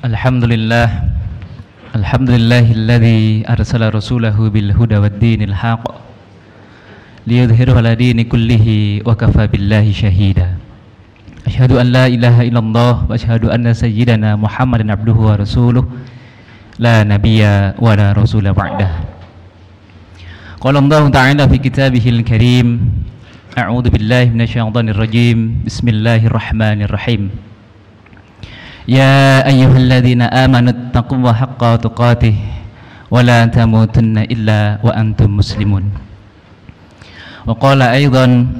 Alhamdulillah, alhamdulillahilladzi arsala rasulahu bil huda waddinil haqq liyudhhirahu 'ala dini kullihi wa kafa billahi syahida. Asyhadu an la ilaha illallah wa asyhadu anna sayyidana Muhammadan abduhu wa rasuluh la nabiyya wa la rasula ba'dah. Qala Allah ta'ala fi kitabihil karim, a'udzu billahi minasyaitonir rajim. Bismillahirrahmanirrahim. Ya ayyuhalladzina amanu taqullaha haqqa tuqatih wa la tamutunna illa wa antum muslimun. Wa qala aidan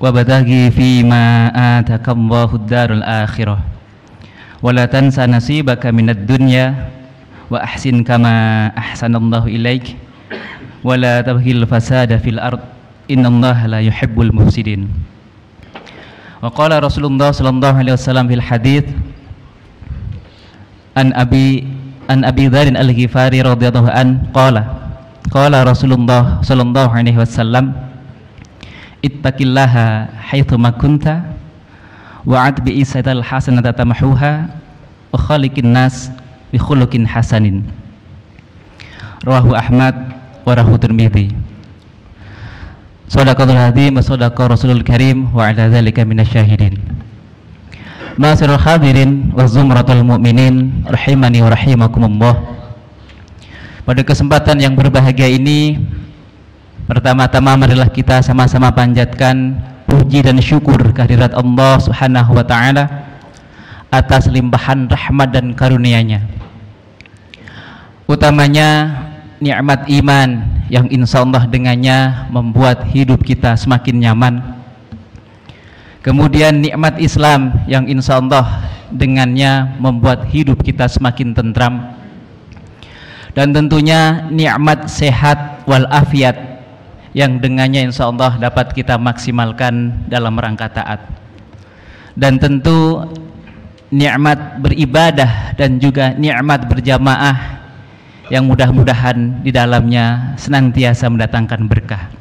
wa badaghi fima atakallahu ad-darul akhirah wa la tansa nasibaka minad dunya wa ahsin kama ahsanallahu ilaik wa la tabghil fasada fil ard innallaha la yuhibbul mufsidin. Wa qala Rasulullah sallallahu alaihi wasallam fil hadits an Abi Dzar al-Ghifari radhiyallahu an qala Rasulullah sallallahu alaihi wasallam ittaqillaha haitsu ma kunta wa atbi isatal hasanata tamhuha wa khaliqin nas bi khuluqin hasanin. Rawahu Ahmad wa rawahu Tirmidzi. Shadaqatul hadzim wa shadaqa Rasulul Karim wa ala dzalika minasyahidin. Ma'asyiral hadirin wa zumratul mu'minin rahimani wa rahimakumullah. Pada kesempatan yang berbahagia ini, pertama-tama marilah kita sama-sama panjatkan puji dan syukur kehadirat Allah Subhanahu wa taala atas limpahan rahmat dan karunia-Nya. Utamanya nikmat iman yang insyaallah dengannya membuat hidup kita semakin nyaman. Kemudian nikmat Islam yang insyaallah dengannya membuat hidup kita semakin tentram. Dan tentunya nikmat sehat wal afiat yang dengannya insyaallah dapat kita maksimalkan dalam rangka taat. Dan tentu nikmat beribadah dan juga nikmat berjamaah yang mudah-mudahan di dalamnya senantiasa mendatangkan berkah.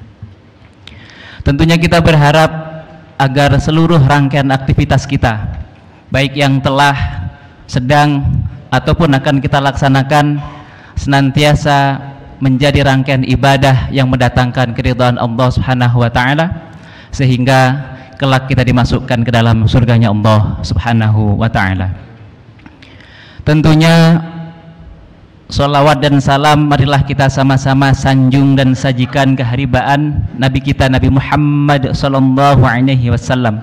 Tentunya kita berharap agar seluruh rangkaian aktivitas kita, baik yang telah, sedang, ataupun akan kita laksanakan, senantiasa menjadi rangkaian ibadah yang mendatangkan keridhaan Allah Subhanahu wa taala, sehingga kelak kita dimasukkan ke dalam surganya Allah Subhanahu wa taala. Tentunya sholawat dan salam marilah kita sama-sama sanjung dan sajikan keharibaan Nabi kita Nabi Muhammad sallallahu alaihi wasallam.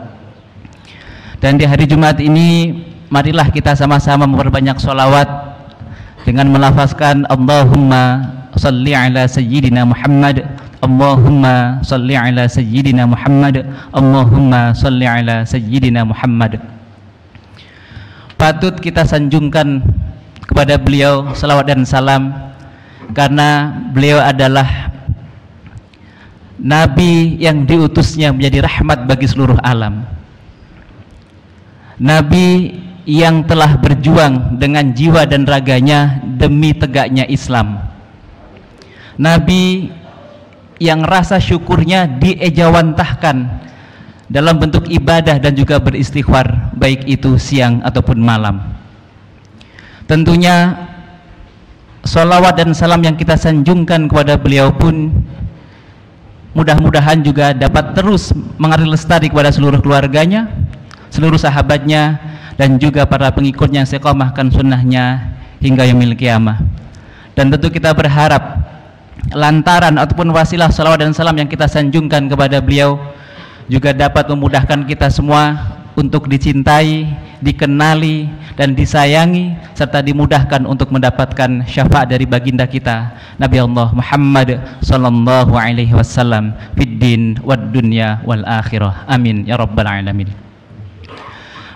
Dan di hari Jumat ini marilah kita sama-sama memperbanyak sholawat dengan melafazkan Allahumma salli ala sayyidina Muhammad, Allahumma salli ala sayyidina Muhammad, Allahumma salli ala sayyidina Muhammad. Patut kita sanjungkan kepada beliau salawat dan salam karena beliau adalah Nabi yang diutusnya menjadi rahmat bagi seluruh alam. Nabi yang telah berjuang dengan jiwa dan raganya demi tegaknya Islam. Nabi yang rasa syukurnya diejawantahkan dalam bentuk ibadah dan juga beristighfar, baik itu siang ataupun malam. Tentunya sholawat dan salam yang kita sanjungkan kepada beliau pun mudah-mudahan juga dapat terus mengalir lestari kepada seluruh keluarganya, seluruh sahabatnya, dan juga para pengikutnya yang istiqomahkan sunnahnya hingga yaumil qiyamah. Dan tentu kita berharap lantaran ataupun wasilah sholawat dan salam yang kita sanjungkan kepada beliau juga dapat memudahkan kita semua untuk dicintai, dikenali, dan disayangi, serta dimudahkan untuk mendapatkan syafaat dari baginda kita Nabi Allah Muhammad sallallahu alaihi wasallam fid din wad dunya wal akhirah. Amin ya rabbal alamin.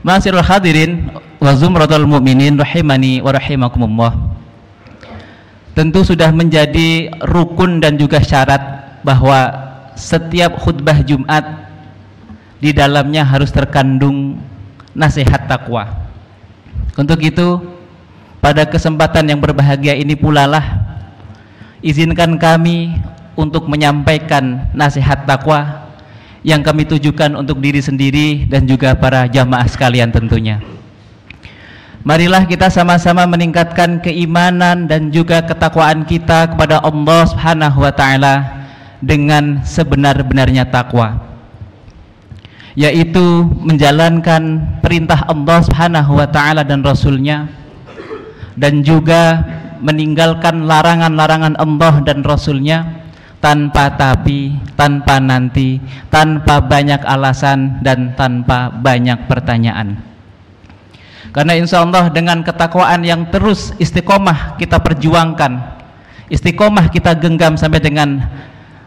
Ma'asyiral hadirin wa zumratul mu'minin rahimani wa rahimakumullah. Tentu sudah menjadi rukun dan juga syarat bahwa setiap khutbah Jumat di dalamnya harus terkandung nasihat takwa. Untuk itu, pada kesempatan yang berbahagia ini pula lah izinkan kami untuk menyampaikan nasihat takwa yang kami tujukan untuk diri sendiri dan juga para jamaah sekalian tentunya. Marilah kita sama-sama meningkatkan keimanan dan juga ketakwaan kita kepada Allah Subhanahu wa taala dengan sebenar-benarnya takwa, yaitu menjalankan perintah Allah Subhanahu wa taala dan Rasul-Nya, dan juga meninggalkan larangan-larangan Allah dan Rasul-Nya tanpa tapi, tanpa nanti, tanpa banyak alasan dan tanpa banyak pertanyaan. Karena insya Allah dengan ketakwaan yang terus istiqomah kita perjuangkan, istiqomah kita genggam sampai dengan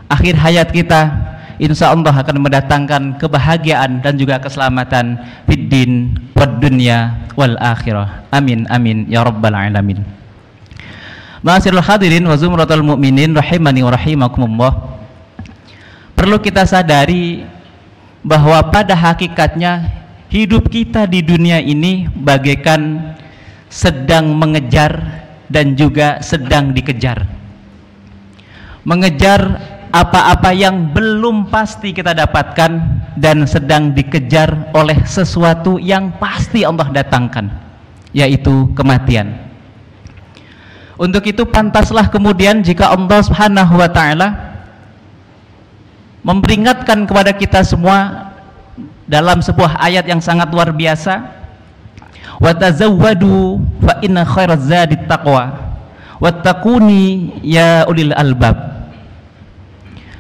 akhir hayat kita, insya Allah akan mendatangkan kebahagiaan dan juga keselamatan fid din wad dunya wal akhirah. Amin amin ya rabbal alamin. Ma'asyiral hadirin wa zumratul mu'minin rahimani wa rahimakumullah. Perlu kita sadari bahwa pada hakikatnya hidup kita di dunia ini bagaikan sedang mengejar dan juga sedang dikejar. Mengejar apa-apa yang belum pasti kita dapatkan dan sedang dikejar oleh sesuatu yang pasti Allah datangkan, yaitu kematian. Untuk itu pantaslah kemudian jika Allah Subhanahu wa taala memperingatkan kepada kita semua dalam sebuah ayat yang sangat luar biasa, wa tazawwadu fa inna khairaz zadit taqwa wattaquni ya ulil albab.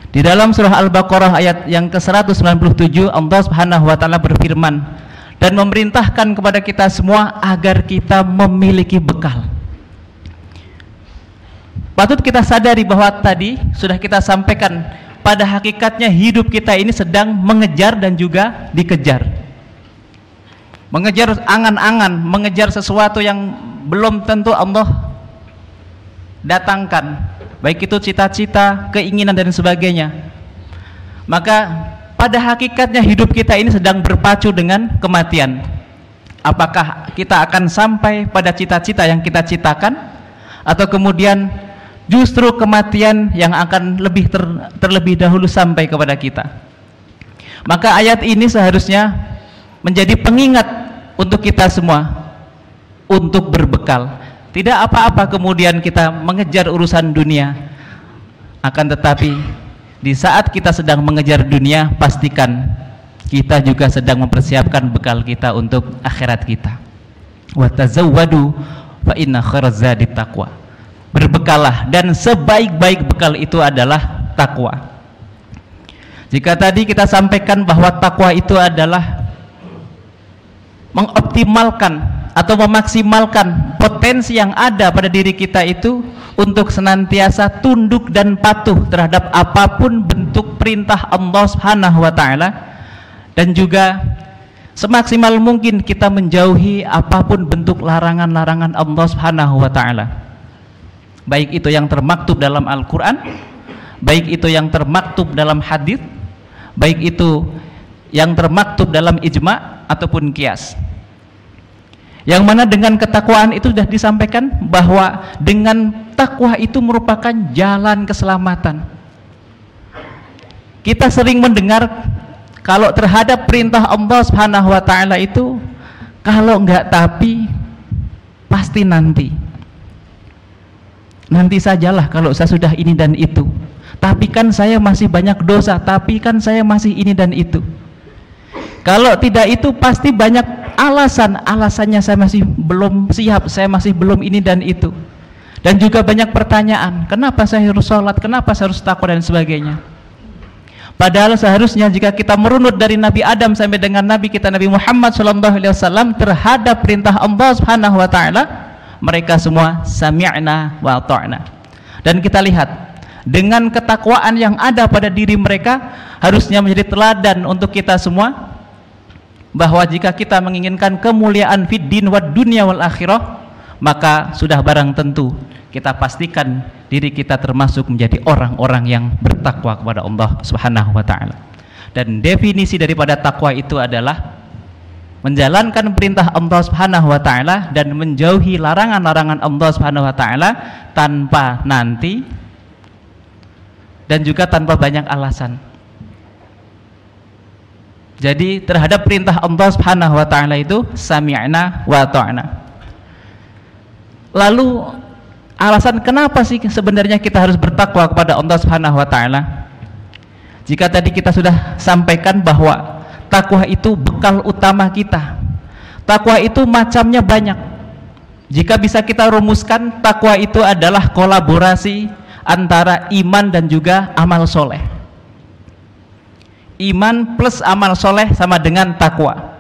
Di dalam surah Al-Baqarah ayat yang ke-197 Allah Subhanahu wa taala berfirman dan memerintahkan kepada kita semua agar kita memiliki bekal. Patut kita sadari bahwa tadi sudah kita sampaikan, pada hakikatnya hidup kita ini sedang mengejar dan juga dikejar. Mengejar angan-angan, mengejar sesuatu yang belum tentu Allah datangkan, baik itu cita-cita, keinginan dan sebagainya. Maka pada hakikatnya hidup kita ini sedang berpacu dengan kematian. Apakah kita akan sampai pada cita-cita yang kita citakan, atau kemudian justru kematian yang akan terlebih dahulu sampai kepada kita. Maka ayat ini seharusnya menjadi pengingat untuk kita semua untuk berbekal. Tidak apa-apa kemudian kita mengejar urusan dunia, akan tetapi di saat kita sedang mengejar dunia, pastikan kita juga sedang mempersiapkan bekal kita untuk akhirat kita. Wa tazawwadu fa inna khairaz zadit taqwa. Berbekalah, dan sebaik-baik bekal itu adalah takwa. Jika tadi kita sampaikan bahwa takwa itu adalah mengoptimalkan atau memaksimalkan potensi yang ada pada diri kita itu untuk senantiasa tunduk dan patuh terhadap apapun bentuk perintah Allah Subhanahu wa taala, dan juga semaksimal mungkin kita menjauhi apapun bentuk larangan-larangan Allah Subhanahu wa taala. Baik itu yang termaktub dalam Al-Quran, baik itu yang termaktub dalam hadis, baik itu yang termaktub dalam ijma ataupun qiyas. Yang mana dengan ketakwaan itu sudah disampaikan bahwa dengan takwa itu merupakan jalan keselamatan. Kita sering mendengar kalau terhadap perintah Allah Subhanahu wa taala itu, kalau enggak tapi pasti nanti. Nanti sajalah kalau saya sudah ini dan itu. Tapi kan saya masih banyak dosa, tapi kan saya masih ini dan itu. Kalau tidak itu pasti banyak alasan, alasannya saya masih belum siap, saya masih belum ini dan itu. Dan juga banyak pertanyaan, kenapa saya harus sholat, kenapa saya harus takwa dan sebagainya. Padahal seharusnya jika kita merunut dari Nabi Adam sampai dengan Nabi kita Nabi Muhammad SAW terhadap perintah Allah Subhanahu wa taala, mereka semua sami'na wa ata'na. Dan kita lihat dengan ketakwaan yang ada pada diri mereka harusnya menjadi teladan untuk kita semua, bahwa jika kita menginginkan kemuliaan fid din wad dunya wal akhirah, maka sudah barang tentu kita pastikan diri kita termasuk menjadi orang-orang yang bertakwa kepada Allah Subhanahu wa taala. Dan definisi daripada takwa itu adalah menjalankan perintah Allah Subhanahu wa taala dan menjauhi larangan-larangan Allah Subhanahu wa taala tanpa nanti dan juga tanpa banyak alasan. Jadi terhadap perintah Allah Subhanahu wa taala itu sami'na wa ata'na. Lalu alasan kenapa sih sebenarnya kita harus bertakwa kepada Allah Subhanahu wa taala? Jika tadi kita sudah sampaikan bahwa takwa itu bekal utama kita. Takwa itu macamnya banyak. Jika bisa kita rumuskan, takwa itu adalah kolaborasi antara iman dan juga amal soleh. Iman plus amal soleh sama dengan takwa.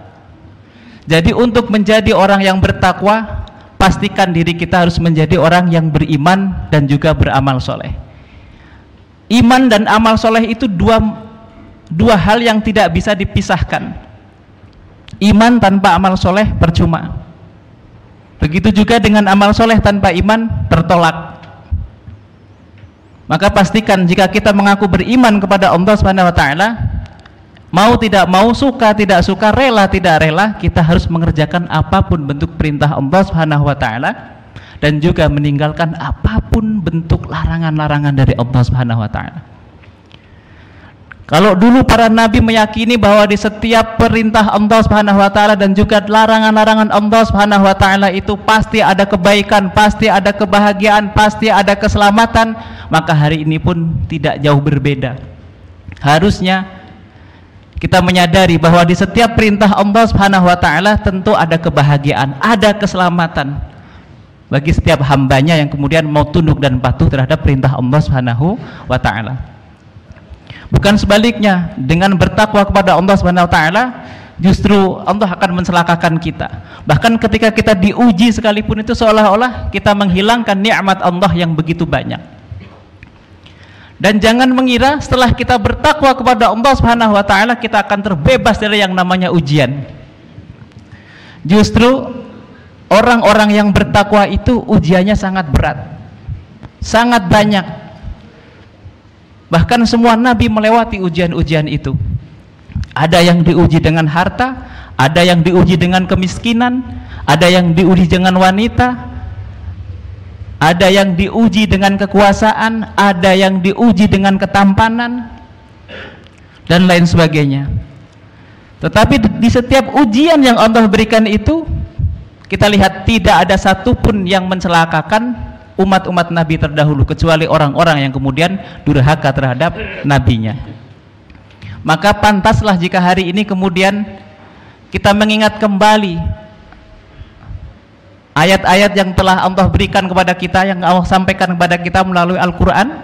Jadi untuk menjadi orang yang bertakwa, pastikan diri kita harus menjadi orang yang beriman dan juga beramal soleh. Iman dan amal soleh itu dua hal yang tidak bisa dipisahkan. Iman tanpa amal soleh percuma. Begitu juga dengan amal soleh tanpa iman tertolak. Maka pastikan jika kita mengaku beriman kepada Allah Subhanahu wa taala, mau tidak mau, suka tidak suka, rela tidak rela, kita harus mengerjakan apapun bentuk perintah Allah Subhanahu wa taala dan juga meninggalkan apapun bentuk larangan-larangan dari Allah Subhanahu wa taala. Kalau dulu para nabi meyakini bahwa di setiap perintah Allah Subhanahu wa taala dan juga larangan-larangan Allah Subhanahu wa taala itu pasti ada kebaikan, pasti ada kebahagiaan, pasti ada keselamatan, maka hari ini pun tidak jauh berbeda. Harusnya kita menyadari bahwa di setiap perintah Allah Subhanahu wa taala tentu ada kebahagiaan, ada keselamatan bagi setiap hambanya yang kemudian mau tunduk dan patuh terhadap perintah Allah Subhanahu wa taala. Bukan sebaliknya, dengan bertakwa kepada Allah Subhanahu wa taala justru Allah akan mencelakakan kita. Bahkan ketika kita diuji sekalipun itu seolah-olah kita menghilangkan nikmat Allah yang begitu banyak. Dan jangan mengira setelah kita bertakwa kepada Allah Subhanahu wa taala kita akan terbebas dari yang namanya ujian. Justru orang-orang yang bertakwa itu ujiannya sangat berat, sangat banyak. Bahkan semua nabi melewati ujian-ujian itu. Ada yang diuji dengan harta, ada yang diuji dengan kemiskinan, ada yang diuji dengan wanita, ada yang diuji dengan kekuasaan, ada yang diuji dengan ketampanan, dan lain sebagainya. Tetapi di setiap ujian yang Allah berikan itu, kita lihat tidak ada satupun yang mencelakakan umat-umat Nabi terdahulu, kecuali orang-orang yang kemudian durhaka terhadap nabinya. Maka pantaslah jika hari ini kemudian kita mengingat kembali ayat-ayat yang telah Allah berikan kepada kita, yang Allah sampaikan kepada kita melalui Al-Quran.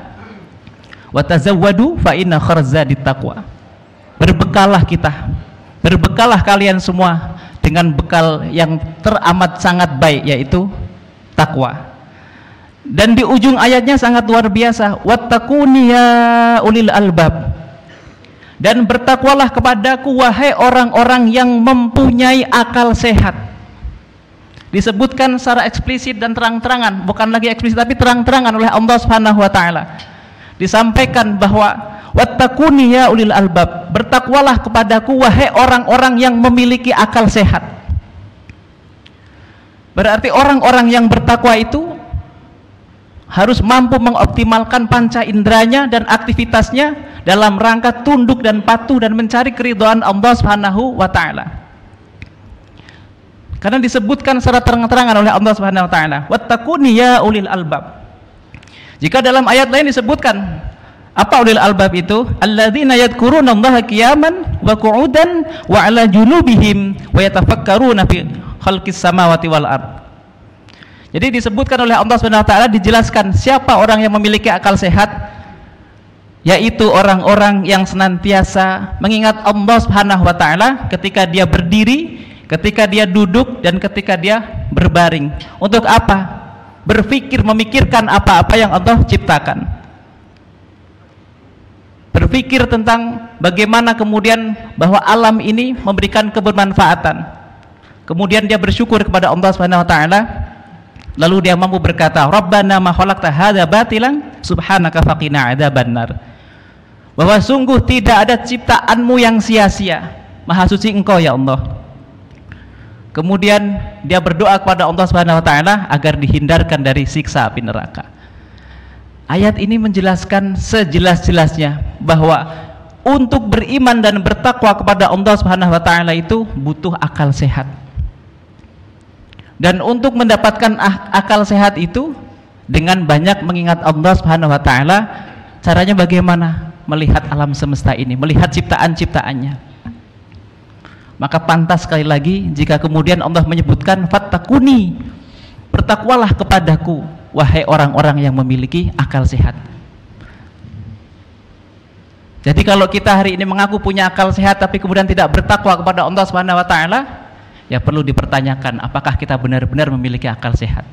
Wa tazawwadu fa inna khairaz taqwa. Berbekallah kita, berbekallah kalian semua dengan bekal yang teramat sangat baik, yaitu takwa. Dan di ujung ayatnya sangat luar biasa, wattaquni ya ulil albab, dan bertakwalah kepadaku wahai orang-orang yang mempunyai akal sehat. Disebutkan secara eksplisit dan terang-terangan, bukan lagi eksplisit tapi terang-terangan oleh Allah Subhanahu wa taala. Disampaikan bahwa wattaquni ya ulil albab, bertakwalah kepadaku wahai orang-orang yang memiliki akal sehat. Berarti orang-orang yang bertakwa itu harus mampu mengoptimalkan panca inderanya dan aktivitasnya dalam rangka tunduk dan patuh dan mencari keridhaan Allah Subhanahu wa taala. Karena disebutkan secara terang-terangan oleh Allah Subhanahu wa taala, wattaquni ya ulil albab. Jika dalam ayat lain disebutkan apa ulil albab itu? Alladzina yadhkurunallaha qiyaman wa qu'udan wa 'ala junubihim wa yatafakkaruna fi khalqis samawati wal ard. Jadi disebutkan oleh Allah Subhanahu wa taala, dijelaskan siapa orang yang memiliki akal sehat, yaitu orang-orang yang senantiasa mengingat Allah Subhanahu wa taala ketika dia berdiri, ketika dia duduk, dan ketika dia berbaring. Untuk apa? Berpikir, memikirkan apa-apa yang Allah ciptakan. Berpikir tentang bagaimana kemudian bahwa alam ini memberikan kebermanfaatan. Kemudian dia bersyukur kepada Allah Subhanahu wa taala. Lalu dia mampu berkata, Rabbana ma khalaqta hadza batilan subhanaka faqina adzabannar. Bahwa sungguh tidak ada ciptaanmu yang sia-sia. Maha suci Engkau ya Allah. Kemudian dia berdoa kepada Allah Subhanahu wa taala agar dihindarkan dari siksa api neraka. Ayat ini menjelaskan sejelas-jelasnya bahwa untuk beriman dan bertakwa kepada Allah Subhanahu wa taala itu butuh akal sehat. Dan untuk mendapatkan akal sehat itu dengan banyak mengingat Allah Subhanahu wa taala. Caranya bagaimana? Melihat alam semesta ini, melihat ciptaan-ciptaannya. Maka pantas sekali lagi jika kemudian Allah menyebutkan fattaquni, bertakwalah kepadaku wahai orang-orang yang memiliki akal sehat. Jadi kalau kita hari ini mengaku punya akal sehat tapi kemudian tidak bertakwa kepada Allah Subhanahu wa taala, ya perlu dipertanyakan apakah kita benar-benar memiliki akal sehat.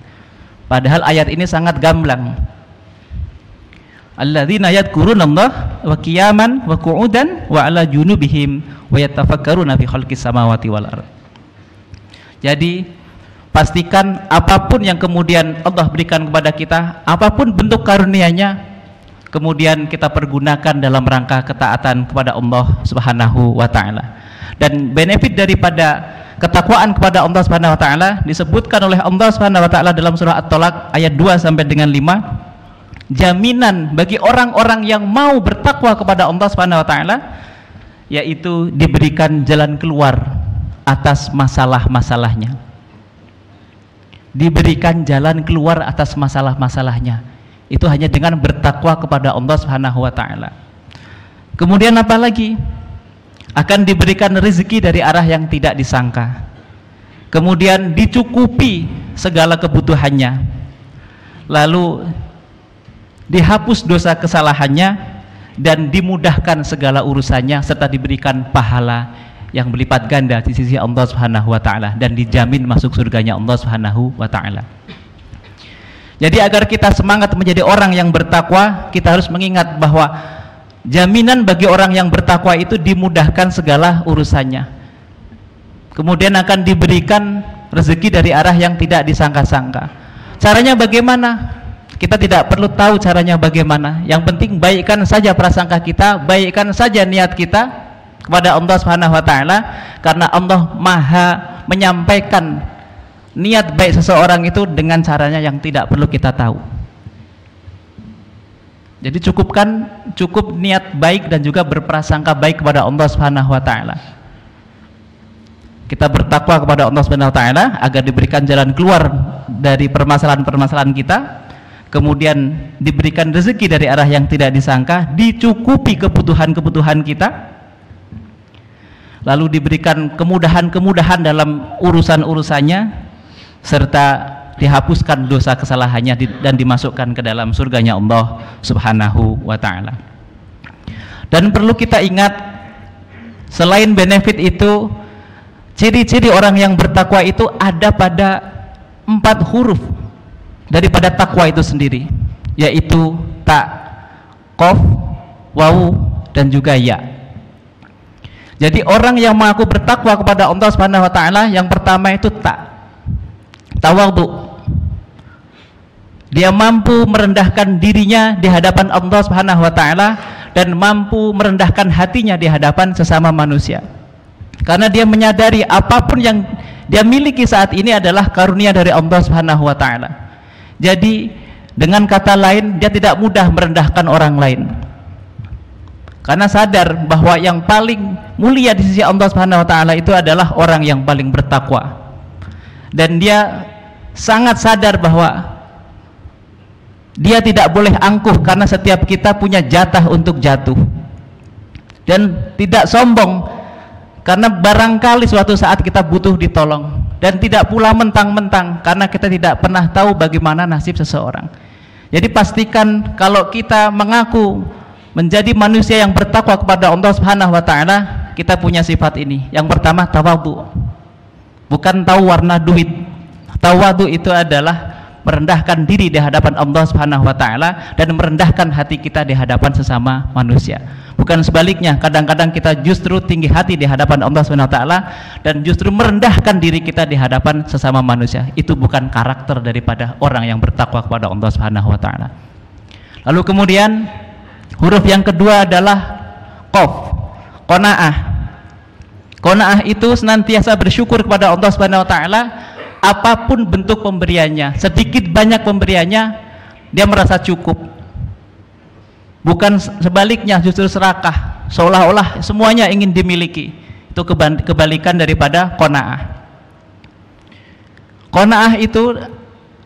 Padahal ayat ini sangat gamblang. Alladzina yadhkurunallaha wa qiyaman wa qu'udan wa 'ala junubihim wa yatafakkaruna fi khalqis samawati wal ardh. Jadi pastikan apapun yang kemudian Allah berikan kepada kita, apapun bentuk karunia-Nya, kemudian kita pergunakan dalam rangka ketaatan kepada Allah Subhanahu wa taala. Dan benefit daripada ketakwaan kepada Allah Subhanahu wa taala disebutkan oleh Allah Subhanahu wa taala dalam surah At-Tolak ayat 2 sampai dengan 5. Jaminan bagi orang-orang yang mau bertakwa kepada Allah Subhanahu wa taala, yaitu diberikan jalan keluar atas masalah-masalahnya. Diberikan jalan keluar atas masalah-masalahnya. Itu hanya dengan bertakwa kepada Allah Subhanahu wa taala. Kemudian apa lagi? Akan diberikan rezeki dari arah yang tidak disangka. Kemudian dicukupi segala kebutuhannya. Lalu dihapus dosa kesalahannya dan dimudahkan segala urusannya, serta diberikan pahala yang berlipat ganda di sisi Allah Subhanahu wa taala dan dijamin masuk surganya Allah Subhanahu wa taala. Jadi agar kita semangat menjadi orang yang bertakwa, kita harus mengingat bahwa jaminan bagi orang yang bertakwa itu dimudahkan segala urusannya. Kemudian akan diberikan rezeki dari arah yang tidak disangka-sangka. Caranya bagaimana? Kita tidak perlu tahu caranya bagaimana. Yang penting baikkan saja prasangka kita, baikkan saja niat kita kepada Allah Subhanahu wa taala, karena Allah Maha menyampaikan niat baik seseorang itu dengan caranya yang tidak perlu kita tahu. Jadi cukup niat baik dan juga berprasangka baik kepada Allah Subhanahu wa taala. Kita bertakwa kepada Allah Subhanahu wa taala agar diberikan jalan keluar dari permasalahan-permasalahan kita. Kemudian diberikan rezeki dari arah yang tidak disangka, dicukupi kebutuhan-kebutuhan kita, lalu diberikan kemudahan-kemudahan dalam urusan-urusannya, serta dihapuskan dosa kesalahannya dan dimasukkan ke dalam surganya Allah Subhanahu wa taala. Dan perlu kita ingat, selain benefit itu, ciri-ciri orang yang bertakwa itu ada pada 4 huruf daripada takwa itu sendiri, yaitu ta, qaf, waw, dan juga ya. Jadi orang yang mengaku bertakwa kepada Allah Subhanahu wa taala, yang pertama itu tawadhu. Dia mampu merendahkan dirinya di hadapan Allah Subhanahu wa taala dan mampu merendahkan hatinya di hadapan sesama manusia. Karena dia menyadari apapun yang dia miliki saat ini adalah karunia dari Allah Subhanahu wa taala. Jadi dengan kata lain, dia tidak mudah merendahkan orang lain, karena sadar bahwa yang paling mulia di sisi Allah Subhanahu wa taala itu adalah orang yang paling bertakwa. Dan dia sangat sadar bahwa dia tidak boleh angkuh, karena setiap kita punya jatah untuk jatuh, dan tidak sombong karena barangkali suatu saat kita butuh ditolong, dan tidak pula mentang-mentang karena kita tidak pernah tahu bagaimana nasib seseorang. Jadi pastikan kalau kita mengaku menjadi manusia yang bertakwa kepada Allah Subhanahu wa taala, kita punya sifat ini. Yang pertama tawadhu. Bukan tahu warna duit. Tawadhu itu adalah merendahkan diri di hadapan Allah Subhanahu wa taala dan merendahkan hati kita di hadapan sesama manusia. Bukan sebaliknya, kadang-kadang kita justru tinggi hati di hadapan Allah Subhanahu wa taala dan justru merendahkan diri kita di hadapan sesama manusia. Itu bukan karakter daripada orang yang bertakwa kepada Allah Subhanahu wa taala. Lalu kemudian huruf yang kedua adalah qaf, qanaah. Qanaah itu senantiasa bersyukur kepada Allah Subhanahu wa taala apapun bentuk pemberiannya, sedikit banyak pemberiannya, dia merasa cukup. Bukan sebaliknya, justru serakah, seolah-olah semuanya ingin dimiliki. Itu kebalikan daripada qanaah. Qanaah itu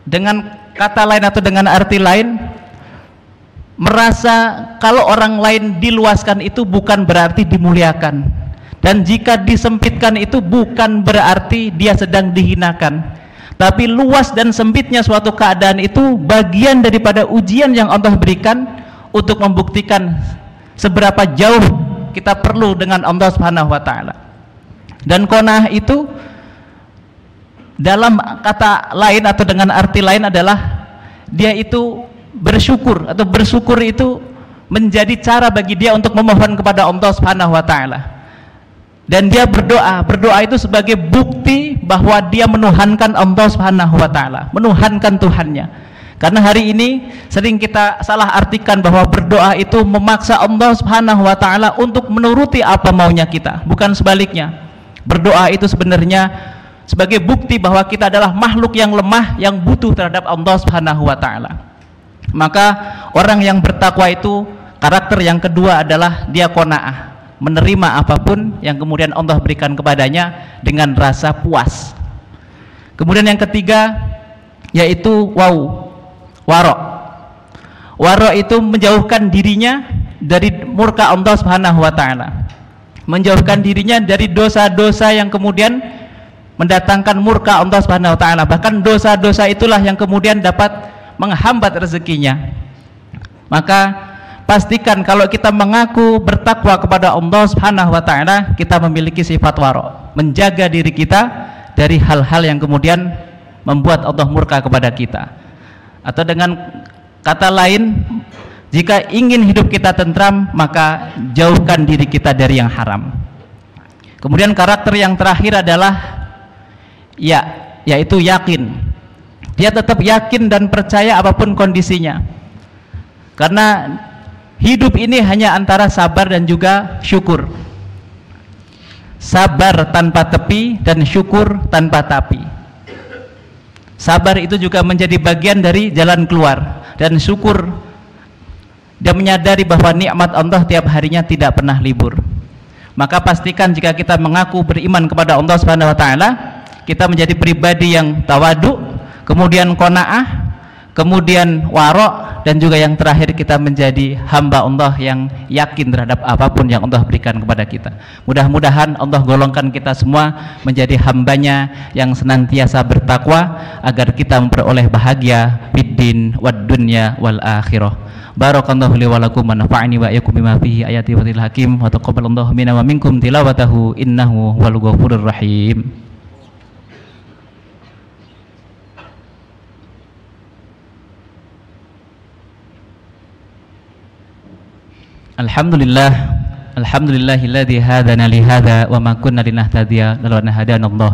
dengan kata lain atau dengan arti lain, merasa kalau orang lain diluaskan itu bukan berarti dimuliakan, dan jika disempitkan itu bukan berarti dia sedang dihinakan, tapi luas dan sempitnya suatu keadaan itu bagian daripada ujian yang Allah berikan untuk membuktikan seberapa jauh kita perlu dengan Allah Subhanahu wa taala. Dan qanaah itu dalam kata lain atau dengan arti lain adalah dia itu bersyukur, atau bersyukur itu menjadi cara bagi dia untuk memohon kepada Allah Subhanahu wa taala. Dan dia berdoa. Berdoa itu sebagai bukti bahwa dia menuhankan Allah Subhanahu wa taala, menuhankan Tuhannya. Karena hari ini sering kita salah artikan bahwa berdoa itu memaksa Allah Subhanahu wa taala untuk menuruti apa maunya kita, bukan sebaliknya. Berdoa itu sebenarnya sebagai bukti bahwa kita adalah makhluk yang lemah, yang butuh terhadap Allah Subhanahu wa taala. Maka orang yang bertakwa itu karakter yang kedua adalah dia qanaah, menerima apapun yang kemudian Allah berikan kepadanya dengan rasa puas. Kemudian yang ketiga yaitu waro. Waro itu menjauhkan dirinya dari murka Allah Subhanahu wa taala, menjauhkan dirinya dari dosa-dosa yang kemudian mendatangkan murka Allah Subhanahu wa taala. Bahkan dosa-dosa itulah yang kemudian dapat menghambat rezekinya. Maka pastikan kalau kita mengaku bertakwa kepada Allah Subhanahu wa taala, kita memiliki sifat waro, menjaga diri kita dari hal-hal yang kemudian membuat Allah murka kepada kita. Atau dengan kata lain, jika ingin hidup kita tentram, maka jauhkan diri kita dari yang haram. Kemudian karakter yang terakhir adalah yaitu yakin. Dia tetap yakin dan percaya apapun kondisinya, karena hidup ini hanya antara sabar dan juga syukur. Sabar tanpa tepi dan syukur tanpa tapi. Sabar itu juga menjadi bagian dari jalan keluar, dan syukur dia menyadari bahwa nikmat Allah tiap harinya tidak pernah libur. Maka pastikan jika kita mengaku beriman kepada Allah Subhanahu wa taala, kita menjadi pribadi yang tawadu, kemudian qanaah, kemudian waro, dan juga yang terakhir kita menjadi hamba Allah yang yakin terhadap apapun yang Allah berikan kepada kita. Mudah-mudahan Allah golongkan kita semua menjadi hambanya yang senantiasa bertakwa agar kita memperoleh bahagia fid din wad dunya wal akhirah. Barakallahu li wa lakum wa nafa'ani wa iyyakum bima fihi ayati wa dhil hakim wa taqabbalallahu minna wa minkum tilawatahu innahu wal ghafurur rahim. Alhamdulillahilladzi hadana li hadza wa ma kunna linahtadiya laula an hadanallah.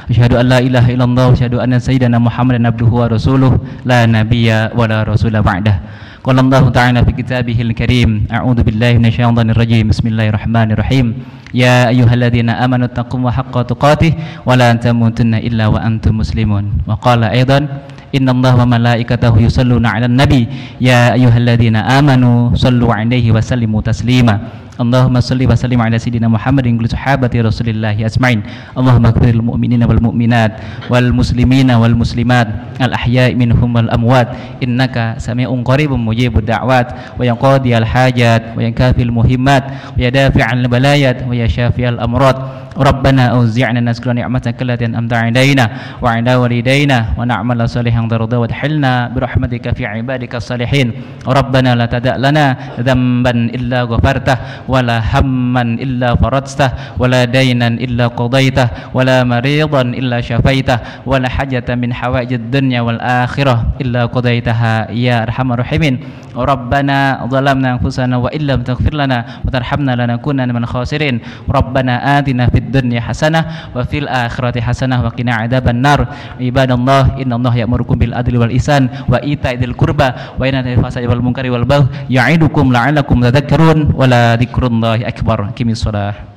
Asyhadu an la ilaha illallah wa asyhadu anna sayyidana Muhammadan abduhu wa rasuluh la nabiyya wa la rasula ba'dah. Qala Allah ta'ala fi kitabihil karim, a'udzu billahi minasyaitonir rajim. Bismillahirrahmanirrahim. Ya ayyuhalladzina amanu taqullaha haqqa tuqatih wa la tamutunna illa wa antum muslimun. Wa qala aidan innallaha wa malaikatahu yusalluna 'alan nabi ya ayyuhalladzina amanu sallu 'alaihi wa sallimu taslima. Allahumma salli wa sallim ala sayyidina Muhammadin wa sahabati Rasulillah asma'in. Allahumma ighfiril mu'minina wal mu'minat wal muslimina wal muslimat al ahya'i minhum wal amwat innaka sami'un qaribun mujibud da'wat wa yaqdiyal hajat wa yakafil muhimmat wa yadafi'al balayat wa yashafi'al amrad. Rabbana auzi'na naskura ni'mataka allati an'amta 'alaina wa 'ala walidayna wa na'mala salihan tarda wa adkhilna bi rahmatika fi 'ibadikas salihin. Rabbana la tada' lana dhanban illa ghafartah wa la hamman illa faradtah wa la daynan illa qadaitah wa la maridan illa syafaitah wa la hajatan min hawaijid dunya wal akhirah illa qadaitaha ya arhamar rahimin. Rabbana zalamna anfusana wa illam taghfir lana wa tarhamna lanakunanna minal khasirin. Rabbana atina fid dunya hasanah wa fil akhirati hasanah wa qina adzaban nar. Ibadallah, innallaha ya'murukum bil adli wal ihsan wa ita'il qurba wa yanha 'anil fahsya'i wal munkari wal baghi ya'idukum la'allakum tadhakkarun wa la dzikrullahi akbar. Qimis shalah.